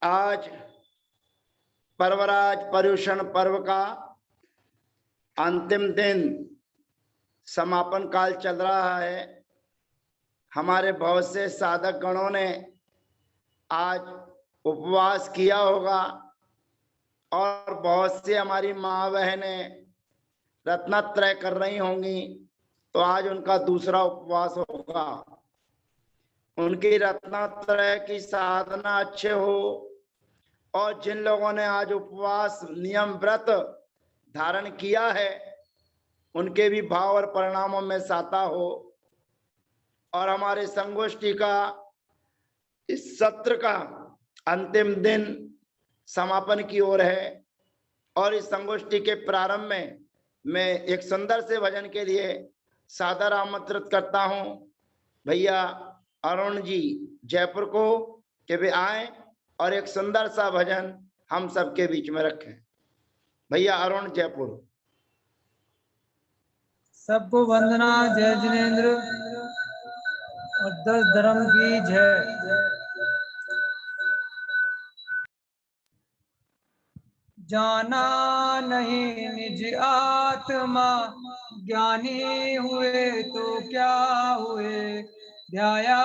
आज पर्वराज पर्युषण पर्व का अंतिम दिन समापन काल चल रहा है। हमारे बहुत से साधक गणों ने आज उपवास किया होगा और बहुत से हमारी माँ बहनें रत्नत्रय कर रही होंगी, तो आज उनका दूसरा उपवास होगा। उनकी रत्नत्रय की साधना अच्छे हो और जिन लोगों ने आज उपवास नियम व्रत धारण किया है उनके भी भाव और परिणामों में साता हो। और हमारे संगोष्ठी का इस सत्र का अंतिम दिन समापन की ओर है और इस संगोष्ठी के प्रारंभ में मैं एक सुंदर से भजन के लिए सादर आमंत्रित करता हूं भैया अरुण जी जयपुर को कि वे आए और एक सुंदर सा भजन हम सबके बीच में रखें। भैया अरुण जयपुर। सबको वंदना, जय जिनेन्द्र और 10 धर्म की जय। जाना नहीं निज आत्मा, ज्ञानी हुए तो क्या हुए। ध्याया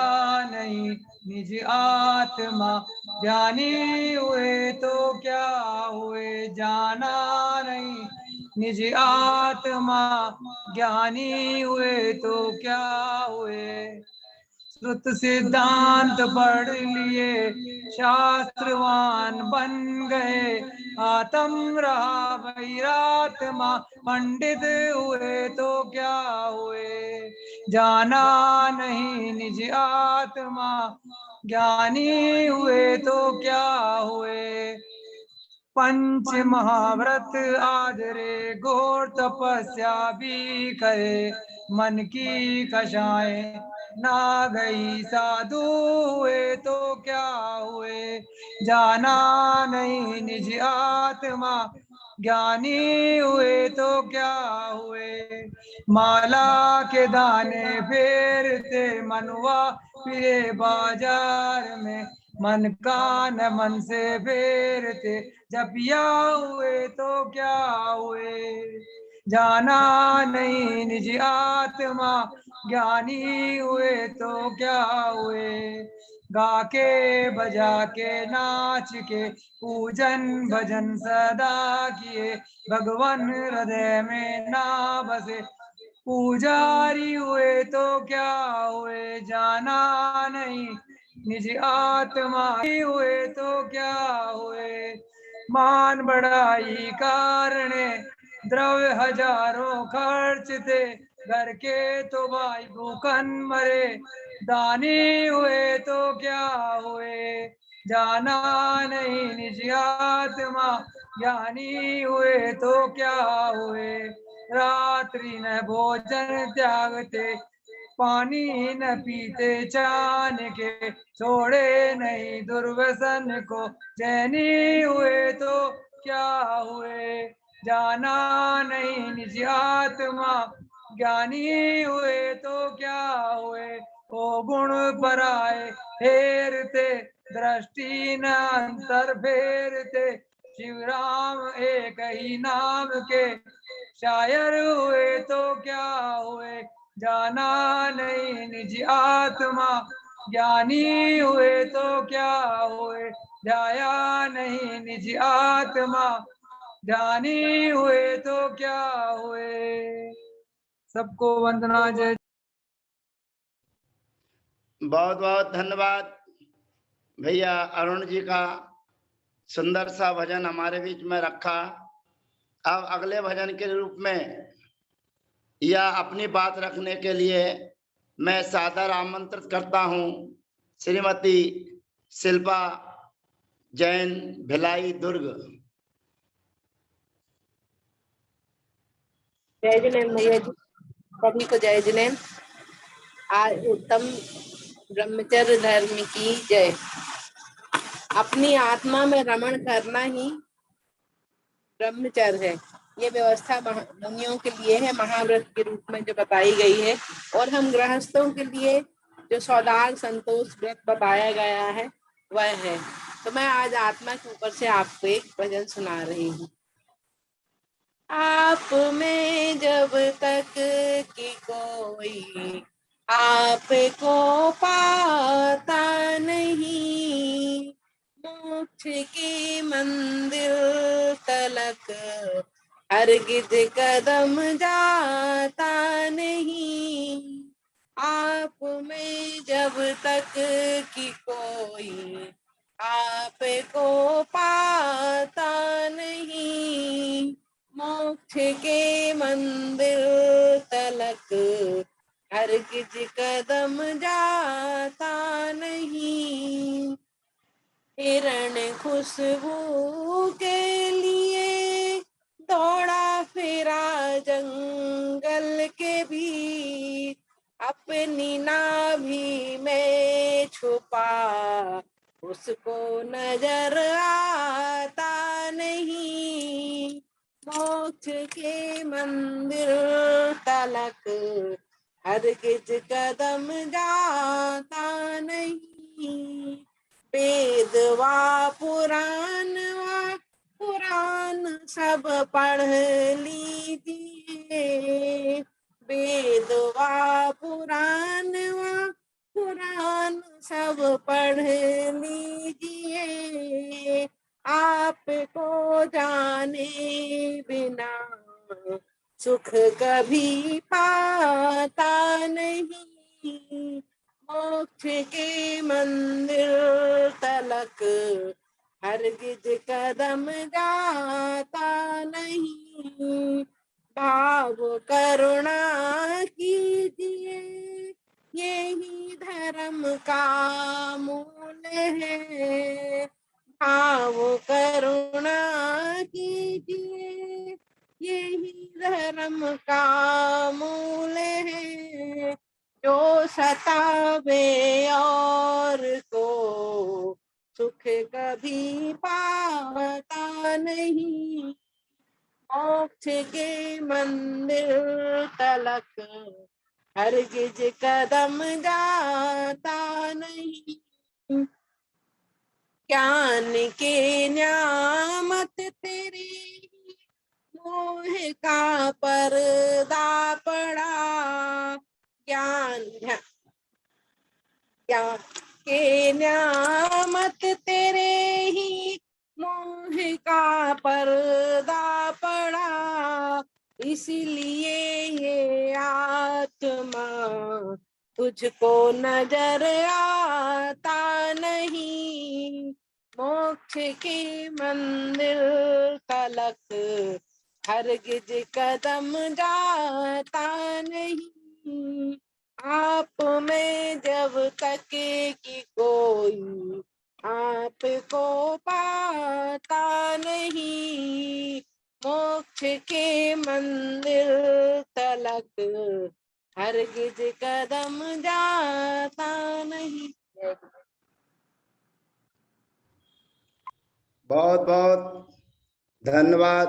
नहीं निज आत्मा, ज्ञानी हुए तो क्या हुए। जाना नहीं निज आत्मा, ज्ञानी हुए तो क्या हुए। श्रुत सिद्धांत पढ़ लिए, शास्त्रवान बन गए। आत्म रहा वैरात्मा, पंडित हुए तो क्या हुए। जाना नहीं निज आत्मा, ज्ञानी हुए तो क्या हुए। पंच महाव्रत आदरे, घोर तपस्या भी करे। मन की कषाएं ना गई, साधु हुए तो क्या हुए। जाना नहीं निज आत्मा, ज्ञानी हुए तो क्या हुए। माला के दाने फेरते मनुआ फिरे बाजार में। मन का न मन से फेरते, जपिया हुए तो क्या हुए। जाना नहीं निज आत्मा, ज्ञानी हुए तो क्या हुए। गा के बजा के नाच के, पूजन भजन सदा किए। भगवान हृदय में ना बसे, पुजारी हुए तो क्या हुए। जाना नहीं निज आत्मा, हुए तो क्या हुए। मान बढ़ाई कारणे, द्रव्य हजारों खर्च थे। घर के तो भाई भूखन मरे, दानी हुए तो क्या हुए। जाना नहीं निज आत्मा, ज्ञानी हुए तो क्या हुए। रात्रि न भोजन त्यागते, पानी न पीते चान के। छोड़े नहीं दुर्व्यसन को, जैनी हुए तो क्या हुए। जाना नहीं निज आत्मा, ज्ञानी हुए तो क्या हुए। ओ गुण पराए फेरते, दृष्टि न अंतर फेरते। शिव राम एक ही नाम के, शायर हुए तो क्या हुए। जाना नहीं निज आत्मा, ज्ञानी हुए तो क्या हुए। ध्याया नहीं निज आत्मा, ज्ञानी हुए तो क्या हुए। सबको वंदना, जय। बहुत बहुत धन्यवाद भैया अरुण जी का सुंदर सा भजन हमारे बीच में रखा। अब अगले भजन के रूप में या अपनी बात रखने के लिए मैं सादर आमंत्रित करता हूं श्रीमती शिल्पा जैन भिलाई दुर्ग। जय जिनेन्द्र भैया जी, सभी को जय जिनेन्द्र। आज उत्तम ब्रह्मचर्य धर्म की जय। अपनी आत्मा में रमण करना ही ब्रह्मचर्य है। ये व्यवस्था मुनियों के लिए है, महाव्रत के रूप में जो बताई गई है। और हम गृहस्थों के लिए जो सौदार संतोष व्रत बताया गया है वह है। तो मैं आज आत्मा के ऊपर से आपको एक भजन सुना रही हूँ। आप में जब तक कि कोई आपको पाता नहीं, मोक्ष की मंदिर तलक हरगिज कदम जाता नहीं। आप में जब तक कि कोई आपको पाता नहीं, मोक्ष के मंदिर तलक हरगिज कदम जाता नहीं। हिरण खुशबू के लिए दौड़ा फिरा जंगल के बीच, अपनी नाभि में छुपा उसको नजर आता नहीं। मोक्ष के मंदिर तलक हरगिज कदम जाता नहीं। वेद वा पुराण सब पढ़ लीजिए, वेद वा पुराण सब पढ़ लीजिए। आपको जाने बिना सुख कभी पाता नहीं। मोक्ष के मंदिर तलक हरगिज कदम जाता नहीं। भाव करुणा कीजिए, यही धर्म का मूल है। भाव करुणा कीजिए, यही धर्म का मूल है। जो सतावे और को सुख कभी पाता नहीं। मोक्ष के मंदिर तलक हरगिज कदम जाता नहीं। ज्ञान के न्यामत तेरे मोह का पर्दा पड़ा। ज्ञान के न्यामत तेरे ही मोह का पर्दा पड़ा। इसलिए ये आत्मा तुझको नजर आता नहीं। मोक्ष के मंदिर तलक हरगिज कदम जाता नहीं। आप में जब तक कि कोई आपको पाता नहीं, मोक्ष के मंदिर तलक हरगिज कदम जाता नहीं। बहुत बहुत धन्यवाद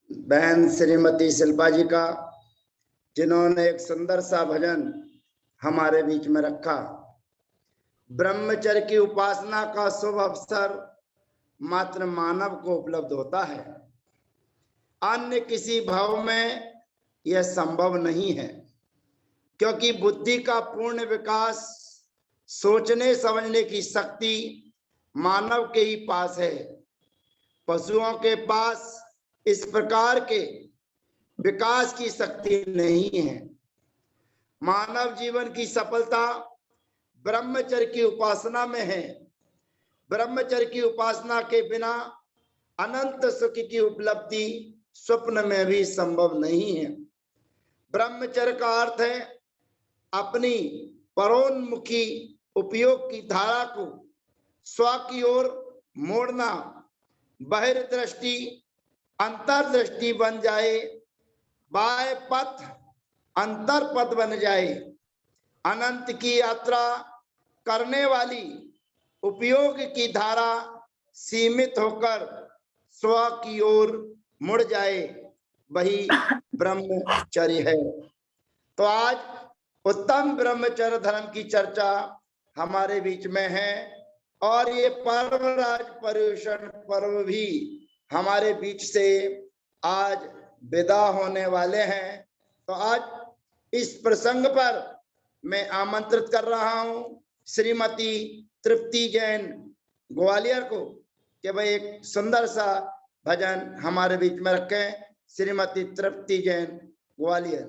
बहन श्रीमती शिल्पा जी का, जिन्होंने एक सुंदर सा भजन हमारे बीच में रखा। ब्रह्मचर्य की उपासना का शुभ अवसर मात्र मानव को उपलब्ध होता है, अन्य किसी भाव में यह संभव नहीं है, क्योंकि बुद्धि का पूर्ण विकास, सोचने समझने की शक्ति मानव के ही पास है। पशुओं के पास इस प्रकार के विकास की शक्ति नहीं है। मानव जीवन की सफलता ब्रह्मचर्य की उपासना में है। ब्रह्मचर्य की उपासना के बिना अनंत सुख की उपलब्धि स्वप्न में भी संभव नहीं है। ब्रह्मचर्य का अर्थ है अपनी परोन्मुखी उपयोग की धारा को स्व की ओर मोड़ना, बहिर्दृष्टि अंतर्दृष्टि बन जाए, बाह्य पथ अंतर पथ बन जाए। अनंत की यात्रा करने वाली उपयोग की धारा सीमित होकर स्व की ओर मुड़ जाए, वही ब्रह्मचर्य है। तो आज उत्तम ब्रह्मचर्य धर्म की चर्चा हमारे बीच में है। और ये पर्वराज पर्यूषण पर्व भी हमारे बीच से आज विदा होने वाले हैं। तो आज इस प्रसंग पर मैं आमंत्रित कर रहा हूं श्रीमती तृप्ति जैन ग्वालियर को कि भाई एक सुंदर सा भजन हमारे बीच में रखें। श्रीमती तृप्ति जैन ग्वालियर।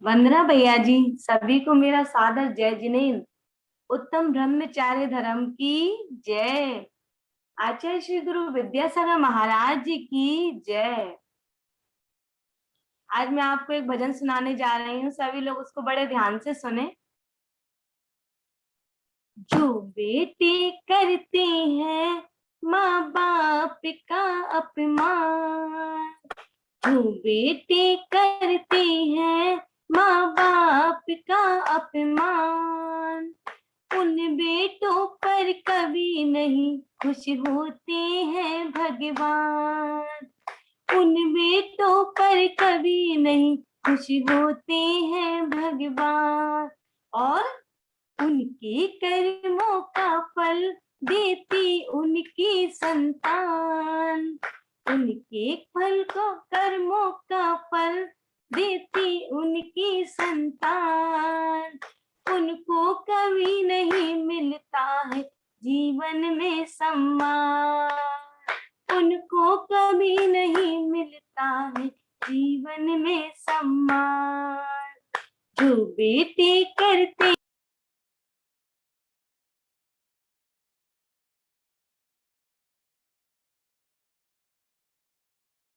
वंदना भैया जी, सभी को मेरा सादर जय जिनेन्द्र। उत्तम ब्रह्मचार्य धर्म की जय। आचार्य श्री गुरु विद्यासागर महाराज जी की जय। आज मैं आपको एक भजन सुनाने जा रही हूँ, सभी लोग उसको बड़े ध्यान से सुने। जो बेटे करते हैं माँ बाप का अपमान, जो बेटे करते हैं माँ बाप का अपमान, उन बेटों पर कभी नहीं खुश होते हैं भगवान, उन बेटों पर कभी नहीं खुश होते हैं भगवान। और उनके कर्मों का फल देती उनकी संतान, उनके फल को कर्मों का फल देती उनकी संतान, उनको कभी नहीं मिलता है जीवन में सम्मान, उनको कभी नहीं मिलता है जीवन में सम्मान। जो बेटे करते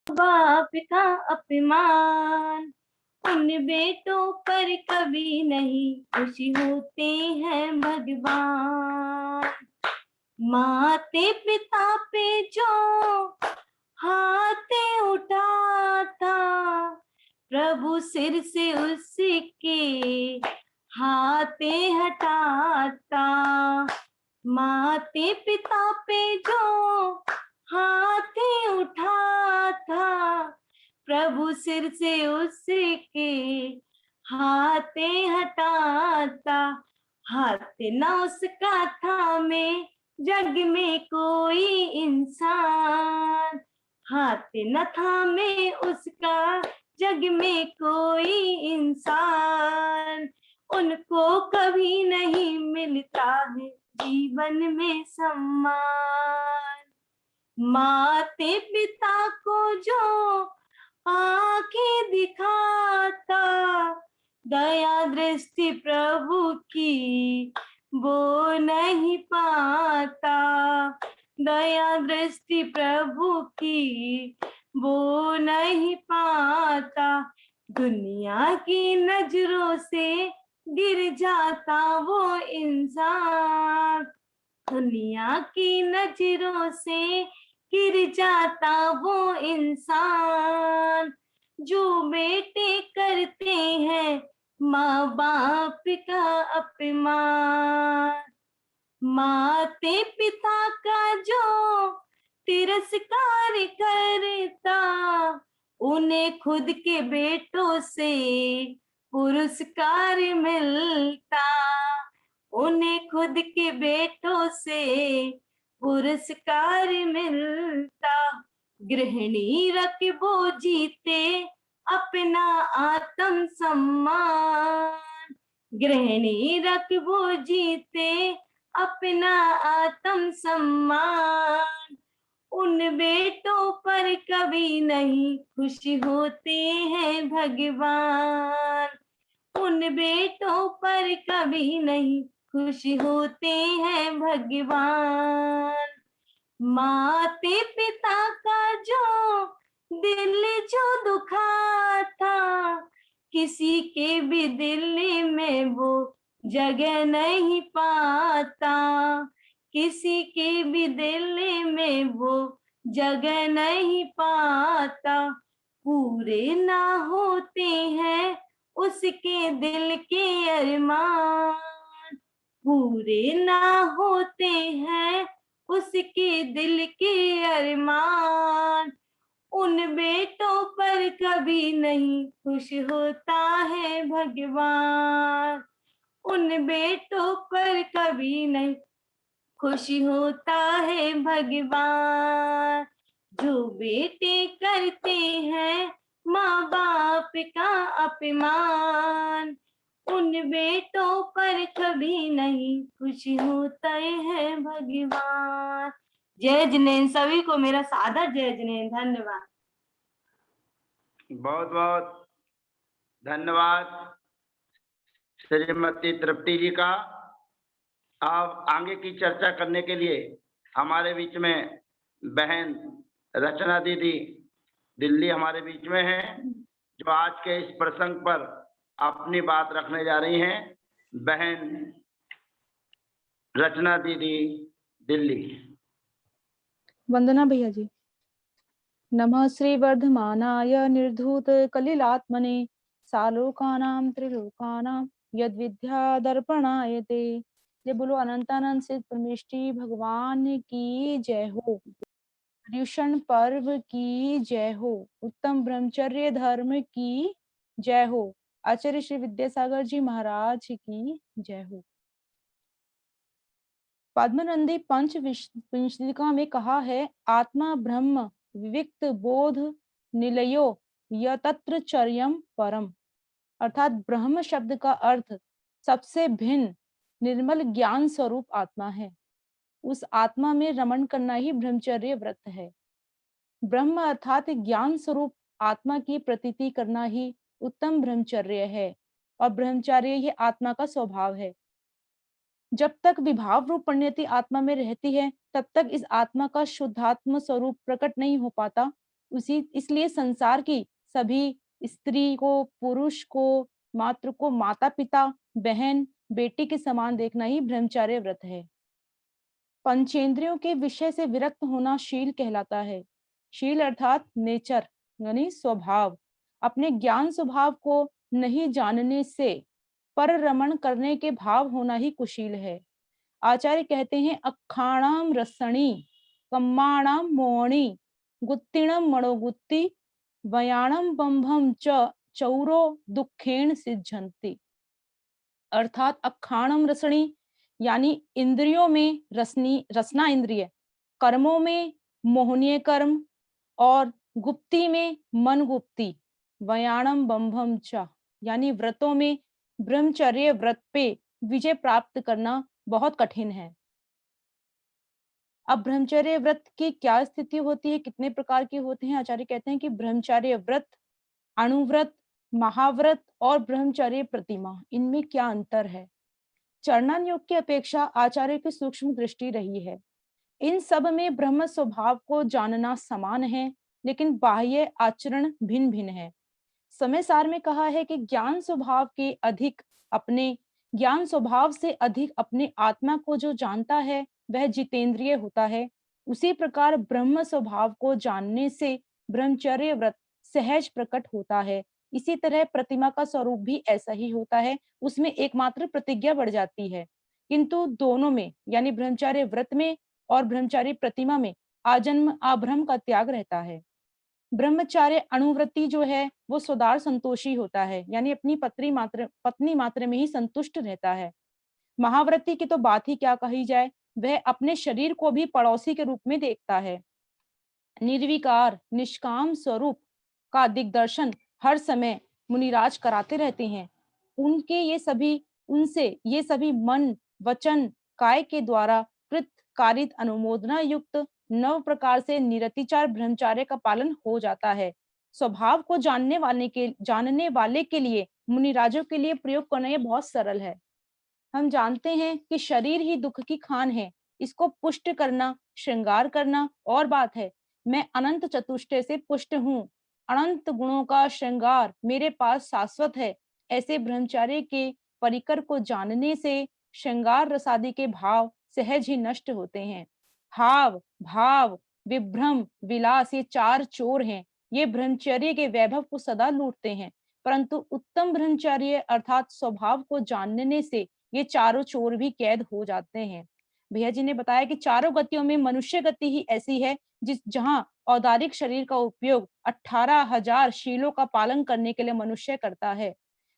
बाप का अपमान, उन बेटों पर कभी नहीं खुशी होते हैं भगवान। माते पिता पे जो हाथ उठाता, प्रभु सिर से उसके हाथे हटाता। माते पिता पे जो हाथ उठाता, प्रभु सिर से उसके हाथे हटाता। हाथ न उसका थामे जग में कोई इंसान, हाथ न थामे उसका जग में कोई इंसान, उनको कभी नहीं मिलता है जीवन में सम्मान। माते पिता को जो आंखें दिखाता, दया दृष्टि प्रभु की वो नहीं पाता, दया दृष्टि प्रभु की वो नहीं पाता। दुनिया की नजरों से गिर जाता वो इंसान, दुनिया की नजरों से गिर जाता वो इंसान। जो बेटे करते हैं माँ बाप का अपमान, माते पिता का जो तिरस्कार करता, उन्हें खुद के बेटों से पुरस्कार मिलता, उन्हें खुद के बेटों से पुरस्कार मिलता। गृहिणी रखबो जीते अपना आत्म सम्मान, गृहिणी रखबो जीते अपना आत्म सम्मान, उन बेटों पर कभी नहीं खुश होते हैं भगवान, उन बेटों पर कभी नहीं खुश होते हैं भगवान। माते पिता का जो दिल जो दुखाता, किसी के भी दिल में वो जगह नहीं पाता, किसी के भी दिल में वो जगह नहीं पाता। पूरे ना होते हैं उसके दिल के अरमान, पूरे ना होते हैं उसके दिल के अरमान, उन बेटों पर कभी नहीं खुश होता है भगवान, उन बेटों पर कभी नहीं खुशी होता है भगवान। जो बेटे करते हैं माँ बाप का अपमान, उन बेटों पर कभी नहीं खुशी होता है भगवान। जय जिनेन्द्र। सभी को मेरा सादर जय जिनेन्द्र। धन्यवाद। बहुत बहुत धन्यवाद श्रीमती तृप्ति जी का। अब आगे की चर्चा करने के लिए हमारे बीच में बहन रचना दीदी दिल्ली हमारे बीच में हैं, जो आज के इस प्रसंग पर अपनी बात रखने जा रही हैं। बहन रचना दीदी दिल्ली। वंदना भैया जी। नमः श्री वर्धमानाय निर्धूत कलिलात्मने सालोकानां त्रिलोकानां यद विद्या दर्पणाय ते। जय बोलो अनंतानंद सिद्ध परमेष्टि भगवान की जय हो। पर्युषण पर्व की जय हो। उत्तम ब्रह्मचर्य धर्म की जय हो। आचार्य श्री विद्यासागर जी महाराज की जय हो। पद्मनंदी पंचविंशतिका में कहा है, आत्मा ब्रह्म विविक्त बोध निलयो यतत्र चर्यम परम। अर्थात ब्रह्म शब्द का अर्थ सबसे भिन्न निर्मल ज्ञान स्वरूप आत्मा है। उस आत्मा में रमण करना ही ब्रह्मचर्य व्रत है। ब्रह्म अर्थात ज्ञान स्वरूप आत्मा की प्रतीति करना ही उत्तम ब्रह्मचर्य है, और ब्रह्मचर्य ही आत्मा का स्वभाव है। जब तक विभाव रूप परिणति आत्मा में रहती है, तब तक इस आत्मा का शुद्धात्म स्वरूप प्रकट नहीं हो पाता। इसलिए संसार की सभी स्त्री को, पुरुष को, मातृ को माता पिता, बहन, बेटी के समान देखना ही ब्रह्मचर्य व्रत है। पंचेंद्रियों के विषय से विरक्त होना शील कहलाता है। शील अर्थात नेचर यानी स्वभाव। अपने ज्ञान स्वभाव को नहीं जानने से पर रमण करने के भाव होना ही कुशील है। आचार्य कहते हैं, अखाणाम रसणी कम्माणाम मोणी गुत्तिणम मणोगुत्ति वयाणम बंभम च चौरो दुखेण सिद्धंति। अर्थात अखाणम रसणी यानी इंद्रियों में रसना इंद्रिय, कर्मों में मोहनीय कर्म, और गुप्ती में मन गुप्ती, वयाणम बंभम च यानी व्रतों में ब्रह्मचर्य व्रत पे विजय प्राप्त करना बहुत कठिन है। अब ब्रह्मचर्य व्रत की क्या स्थिति होती है, कितने प्रकार के होते हैं? आचार्य कहते हैं कि ब्रह्मचर्य व्रत, अणुव्रत, महाव्रत और ब्रह्मचर्य प्रतिमा, इनमें क्या अंतर है? चरणान योग की अपेक्षा आचार्य की सूक्ष्म दृष्टि रही है। इन सब में ब्रह्म स्वभाव को जानना समान है, लेकिन बाह्य आचरण भिन्न भिन्न है। समय सार में कहा है कि ज्ञान स्वभाव से अधिक अपने आत्मा को जो जानता है वह जितेंद्रिय होता है। उसी प्रकार ब्रह्म स्वभाव को जानने से ब्रह्मचर्य व्रत सहज प्रकट होता है। इसी तरह प्रतिमा का स्वरूप भी ऐसा ही होता है, उसमें एकमात्र प्रतिज्ञा बढ़ जाती है, किंतु दोनों में यानी ब्रह्मचर्य व्रत में और ब्रह्मचर्य प्रतिमा में आजन्म आभ्रम का त्याग रहता है। ब्रह्मचार्य अणुव्रती जो है वो स्वदार संतोषी होता है, यानी अपनी पत्नी मात्र में ही संतुष्ट रहता है। महाव्रती की तो बात ही क्या कही जाए, वह अपने शरीर को भी पड़ोसी के रूप में देखता है। निर्विकार निष्काम स्वरूप का दिग्दर्शन हर समय मुनिराज कराते रहते हैं। उनसे ये सभी मन वचन काय के द्वारा कृत कारित अनुमोदना युक्त 9 प्रकार से निरतिचार ब्रह्मचर्य का पालन हो जाता है। स्वभाव को जानने वाले के लिए मुनिराजों के लिए प्रयोग करना ये बहुत सरल है। हम जानते हैं कि शरीर ही दुख की खान है, इसको पुष्ट करना, श्रृंगार करना और बात है। मैं अनंत चतुष्टय से पुष्ट हूँ, अनंत गुणों का श्रृंगार मेरे पास शाश्वत है। ऐसे ब्रह्मचर्य के परिकर को जानने से श्रृंगार रसादि के भाव सहज ही नष्ट होते हैं। हाव, भाव, विभ्रम, विलास ये 4 चोर हैं। ये ब्रह्मचर्य के वैभव को सदा लूटते हैं, परंतु उत्तम ब्रह्मचर्य अर्थात स्वभाव को जानने से ये चारों चोर भी कैद हो जाते हैं। भैया जी ने बताया कि चारों गतियों में मनुष्य गति ही ऐसी है जहां औदारिक शरीर का उपयोग 18,000 शीलों का पालन करने के लिए मनुष्य करता है।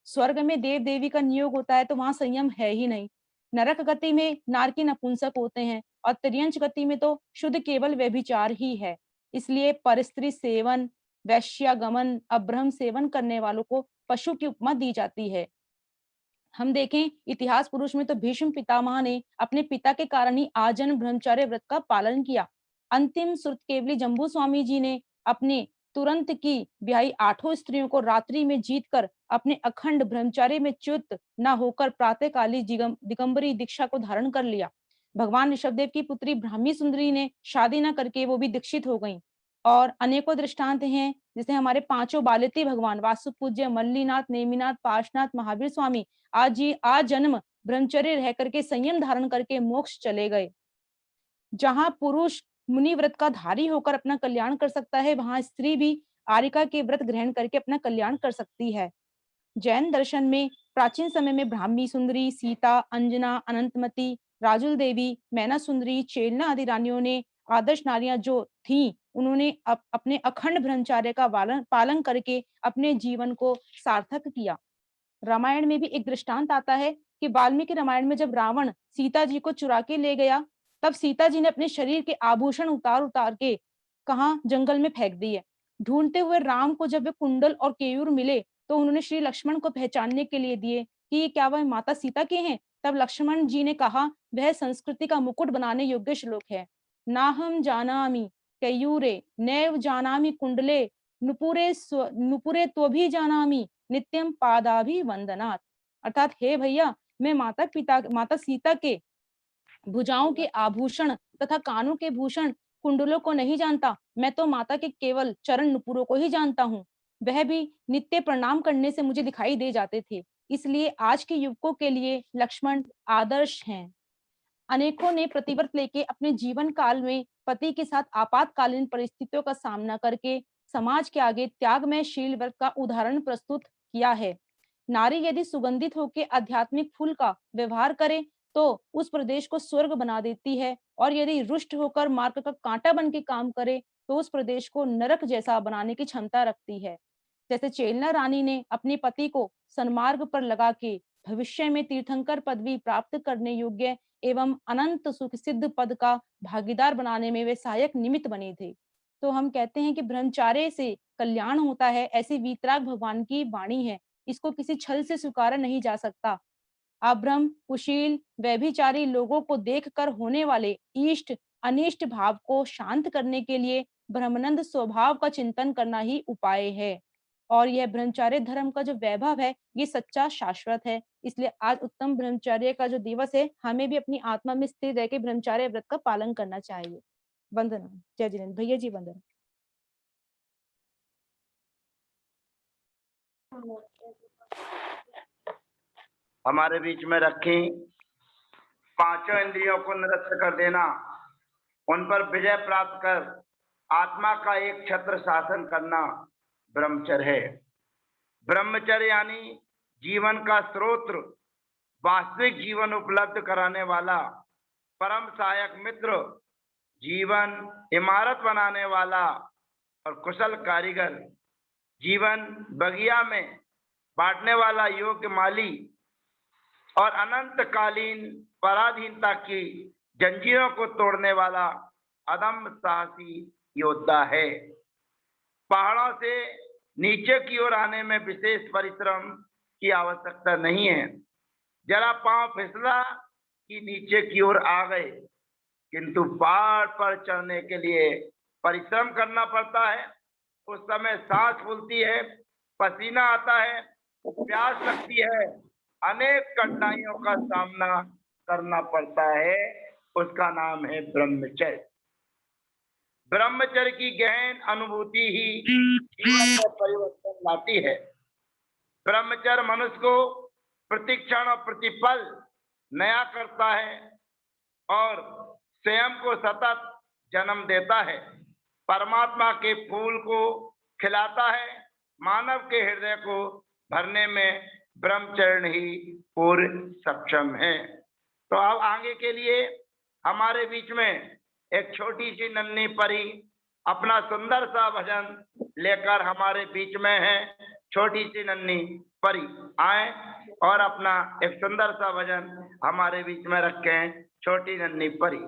स्वर्ग में देव देवी का नियोग होता है तो वहां संयम है ही नहीं। नरक गति में नारकी नपुंसक होते हैं और त्रियंच गति में तो शुद्ध केवल व्यभिचार ही है। इसलिए परस्त्री सेवन, वैश्यागमन, अब्रह्म सेवन करने वालों को पशु की उपमा दी जाती है। हम देखें इतिहास पुरुष में तो भीष्म पितामह ने अपने पिता के कारण ही आजन्म ब्रह्मचर्य व्रत का पालन किया। अंतिम सुरत केवली जम्बू स्वामी जी ने अपने तुरंत की ब्याही 8 स्त्रियों को रात्रि में जीतकर अपने अखंड ब्रह्मचर्य में च्युत न होकर प्रातःकाली दिगंबरी दीक्षा को धारण कर लिया। भगवान ऋषभदेव की पुत्री ब्राह्मी सुंदरी ने शादी न करके वो भी दीक्षित हो गईं। और अनेकों दृष्टांत हैं, जैसे हमारे 5 बालेती भगवान वासु पूज्य मल्लीनाथ, नेमिनाथ, पार्शनाथ, महावीर स्वामी आज जन्म ब्रह्मचर्य रह करके संयम धारण करके मोक्ष चले गए। जहां पुरुष मुनि व्रत का धारी होकर अपना कल्याण कर सकता है, वहां स्त्री भी आरिका के व्रत ग्रहण करके अपना कल्याण कर सकती है। जैन दर्शन में प्राचीन समय में ब्राह्मी सुंदरी, सीता, अंजना, अनंतमती, राजुल देवी, मैना सुंदरी, चेलना आदि रानियों ने आदर्श नारियां जो थीं, उन्होंने अपने अखंड ब्रह्मचर्य का पालन करके अपने जीवन को सार्थक किया। रामायण में भी एक दृष्टांत आता है कि वाल्मीकि रामायण में जब रावण सीता जी को चुरा के ले गया, तब सीता जी ने अपने शरीर के आभूषण उतार उतार के कहाँ जंगल में फेंक दिए। ढूंढते हुए राम को जब वे कुंडल और केयूर मिले तो उन्होंने श्री लक्ष्मण को पहचानने के लिए दिए कि ये क्या वह माता सीता के हैं। तब लक्ष्मण जी ने कहा वह संस्कृति का मुकुट बनाने योग्य श्लोक है। नाहम जानामि केयूरे नैव जानामि कुंडले नुपुरे तो भी जानामि नित्यम पादाभि वंदनात्। अर्थात हे भैया, मैं माता सीता के भुजाओं के आभूषण तथा कानों के भूषण कुंडलों को नहीं जानता, मैं तो माता के केवल चरण नुपुरों को ही जानता हूँ। वह भी नित्य प्रणाम करने से मुझे दिखाई दे जाते थे। इसलिए आज के युवकों के लिए लक्ष्मण आदर्श हैं। अनेकों ने प्रतिव्रत लेके अपने जीवन काल में पति के साथ आपातकालीन परिस्थितियों का सामना करके समाज के आगे त्यागमय शील व्रत का उदाहरण प्रस्तुत किया है। नारी यदि सुगंधित होकर आध्यात्मिक फूल का व्यवहार करे तो उस प्रदेश को स्वर्ग बना देती है, और यदि रुष्ट होकर मार्ग का कांटा बन के काम करे तो उस प्रदेश को नरक जैसा बनाने की क्षमता रखती है। जैसे चेलना रानी ने अपने पति को सन्मार्ग पर लगा के भविष्य में तीर्थंकर पदवी प्राप्त करने योग्य एवं अनंत सुख सिद्ध पद का भागीदार बनाने में वे सहायक निमित्त बने थे। तो हम कहते हैं कि ब्रह्मचार्य से कल्याण होता है, ऐसी वीतराग भगवान की वाणी है। इसको किसी छल से स्वीकारा नहीं जा सकता। अब्रह्म, कुशील, व्यभिचारी लोगों को देखकर होने वाले इष्ट अनिष्ट भाव को शांत करने के लिए ब्रह्मानंद स्वभाव का चिंतन करना ही उपाय है। और यह ब्रह्मचर्य धर्म का जो वैभव है, ये सच्चा शाश्वत है। इसलिए आज उत्तम ब्रह्मचर्य का जो दिवस है, हमें भी अपनी आत्मा में स्थिर रह के ब्रह्मचर्य व्रत का पालन करना चाहिए। वंदना। जय जिनेन्द्र भैया जी, वंदना। हमारे बीच में रखी 5 इंद्रियों को निरस्त कर देना, उन पर विजय प्राप्त कर आत्मा का एक छत्र शासन करना ब्रह्मचर्य है। ब्रह्मचर्य यानी जीवन का स्रोत, वास्तविक जीवन उपलब्ध कराने वाला, परम सहायक मित्र, जीवन इमारत बनाने वाला और कुशल कारीगर, जीवन बगिया में बांटने वाला योग्य माली और अनंतकालीन पराधीनता की जंजीरों को तोड़ने वाला अदम्य साहसी योद्धा है। पहाड़ों से नीचे की ओर आने में विशेष परिश्रम की आवश्यकता नहीं है। जरा पांव फिसला कि नीचे की ओर आ गए, किंतु पहाड़ पर चढ़ने के लिए परिश्रम करना पड़ता है। उस समय सांस फूलती है, पसीना आता है, प्यास लगती है, अनेक कठिनाइयों का सामना करना पड़ता है। उसका नाम है ब्रह्मचर्य। ब्रह्मचर्य की गहन अनुभूति ही जीवन में परिवर्तन लाती है। ब्रह्मचर्य मनुष्य को प्रतिक्षण और प्रतिपल नया करता है और स्वयं को सतत जन्म देता है। परमात्मा के फूल को खिलाता है। मानव के हृदय को भरने में ब्रह्मचर्य ही पूर्ण सक्षम है। तो अब आगे के लिए हमारे बीच में एक छोटी सी नन्ही परी अपना सुंदर सा भजन लेकर हमारे बीच में है। छोटी सी नन्ही परी आए और अपना एक सुंदर सा भजन हमारे बीच में रखें। छोटी नन्ही परी।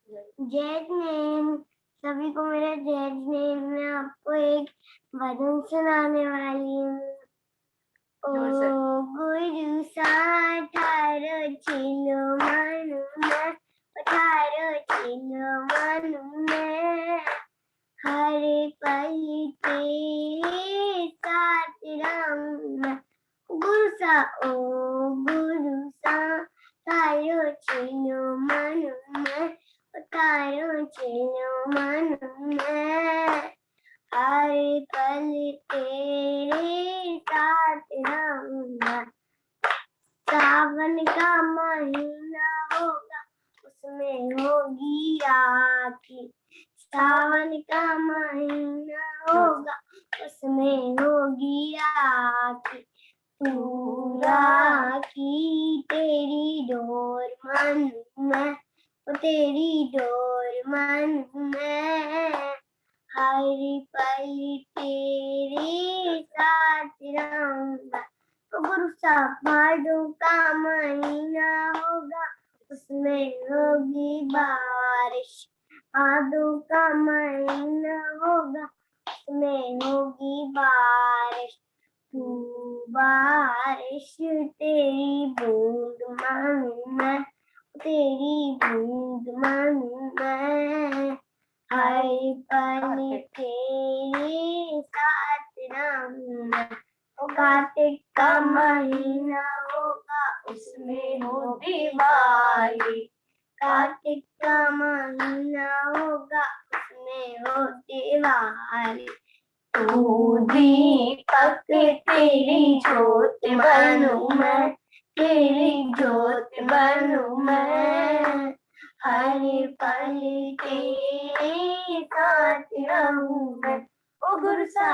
जय जिनेंद्र, सभी को मेरा जय जिनेंद्र। मैं आपको एक भजन सुनाने वाली हूँ। ओ गुरु साठारो छिलो मनु में, पठारो छिलो मनु में, हर पल तेरे साथ रहूंगा। गुरु सा ओ गुरु सा तारो छिलो मनु में, पठारो छिलो मनु में, हर पल तेरे साथ रहूंगा। सावन का महीना होगा, उसमें होगी राखी। सावन का महीना होगा, उसमें होगी राखी। तू राखी तेरी डोर मन में, तेरी डोर मन में, हर पल तेरे साथ रहूंगा। गुरु सा भादों का महीना होगा, उसमें होगी बारिश। भादों का महीना होगा, उसमें होगी बारिश। तू बारिश तेरी बूंद मानू मैं, तेरी बूंद मानू मैं, हर पल तेरे साथ रहूंगा। कार्तिक का महीना होगा, उसमें हो दिवाली। कार्तिक का महीना होगा, उसमें हो दिवाली। तू दीपक तेरी ज्योत बनूं मैं, तेरी ज्योत बनूं मैं, हर पल तेरे साथ रहूं मैं। ओ गुरु सा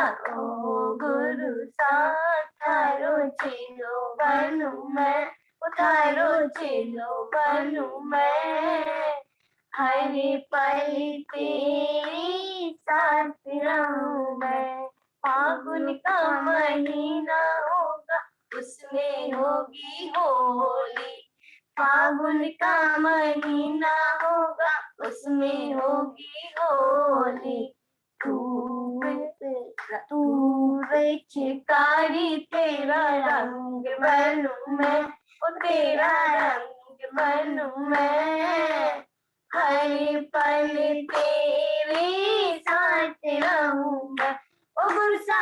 थारो चेलो बनूं मैं, ओ थारो चेलो बनूं मैं, हर पल तेरे साथ रहूं मैं। फागुन का महीना होगा, उसमें होगी होली। फागुन का महीना होगा, उसमें होगी होली। तू चिकारी तेरा रंग बनूं मैं, ओ तेरा रंग बनूं मैं, हर पल तेरे साथ रहूं मैं। ओ गुरु सा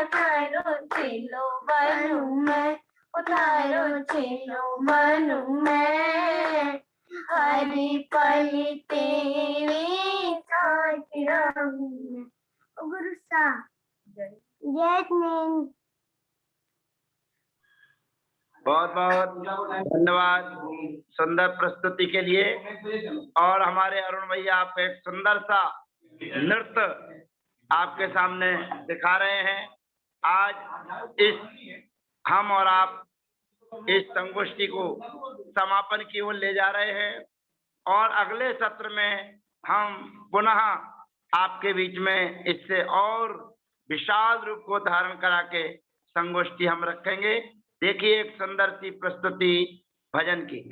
थारो चेलो बनूं मैं, ओ थारो चेलो बनूं मैं, हर पल तेरे साथ रहूं मैं। ओ गुरु सा जय जिनेंद्र। बहुत बहुत धन्यवाद सुंदर प्रस्तुति के लिए। और हमारे अरुण भैया आप एक सुंदर सा नृत्य आपके सामने दिखा रहे हैं। आज इस हम और आप इस संगोष्ठी को समापन की ओर ले जा रहे हैं और अगले सत्र में हम पुनः आपके बीच में इससे और विशाल रूप को धारण करा के संगोष्ठी हम रखेंगे। देखिए एक सुंदर सी प्रस्तुति भजन की।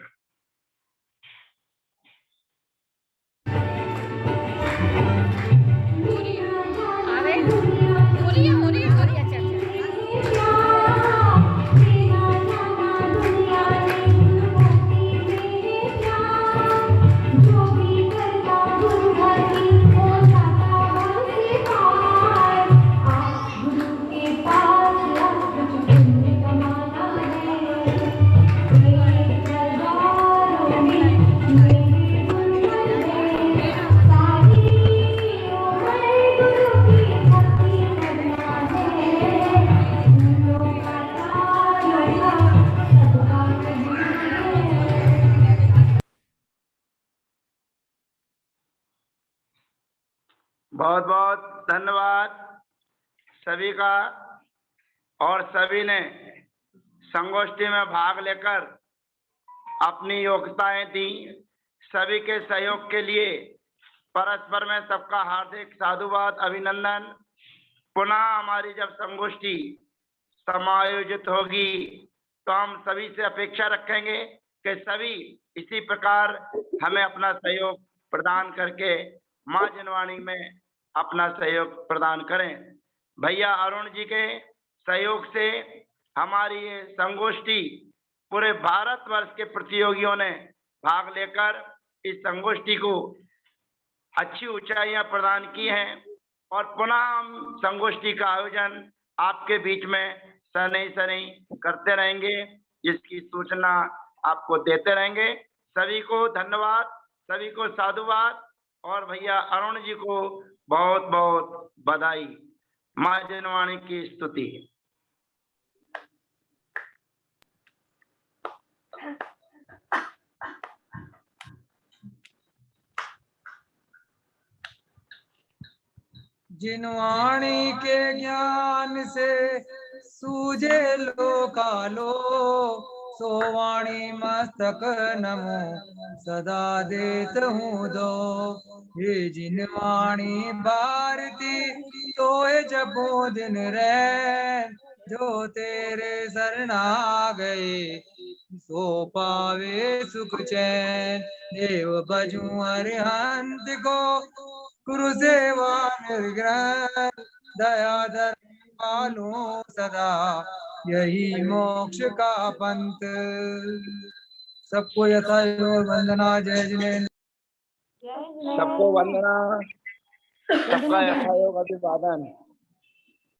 बहुत बहुत धन्यवाद सभी का। और सभी ने संगोष्ठी में भाग लेकर अपनी योग्यताएं दी। सभी के सहयोग के लिए परस्पर में सबका हार्दिक साधुवाद, अभिनंदन। पुनः हमारी जब संगोष्ठी समायोजित होगी तो हम सभी से अपेक्षा रखेंगे कि सभी इसी प्रकार हमें अपना सहयोग प्रदान करके माँ जनवाणी में अपना सहयोग प्रदान करें। भैया अरुण जी के सहयोग से हमारी ये संगोष्ठी पूरे भारतवर्ष के प्रतियोगियों ने भाग लेकर इस संगोष्ठी को अच्छी ऊंचाइयां प्रदान की हैं और पुनः हम संगोष्ठी का आयोजन आपके बीच में शनि करते रहेंगे, जिसकी सूचना आपको देते रहेंगे। सभी को धन्यवाद, सभी को साधुवाद और भैया अरुण जी को बहुत बहुत बधाई। माँ जनवाणी की स्तुति। जिनवाणी के ज्ञान से सूझे लोकालो, सोवाणी मस्तक नमो सदा देत हूँ दो। हे जिनवाणी भारती तोए जपो दिन रैन, जो तेरे शरण आ गए सो पावे सुख चैन। देव बजू अरिहंत को गुरु सेवा निर्ग्रह, दया धर्म पालो सदा यही मोक्ष का पंथ। सबको यथायोग वंदना। जय जिनेन्द्र। सबको वंदना, सबका यथायोग अभिवादन।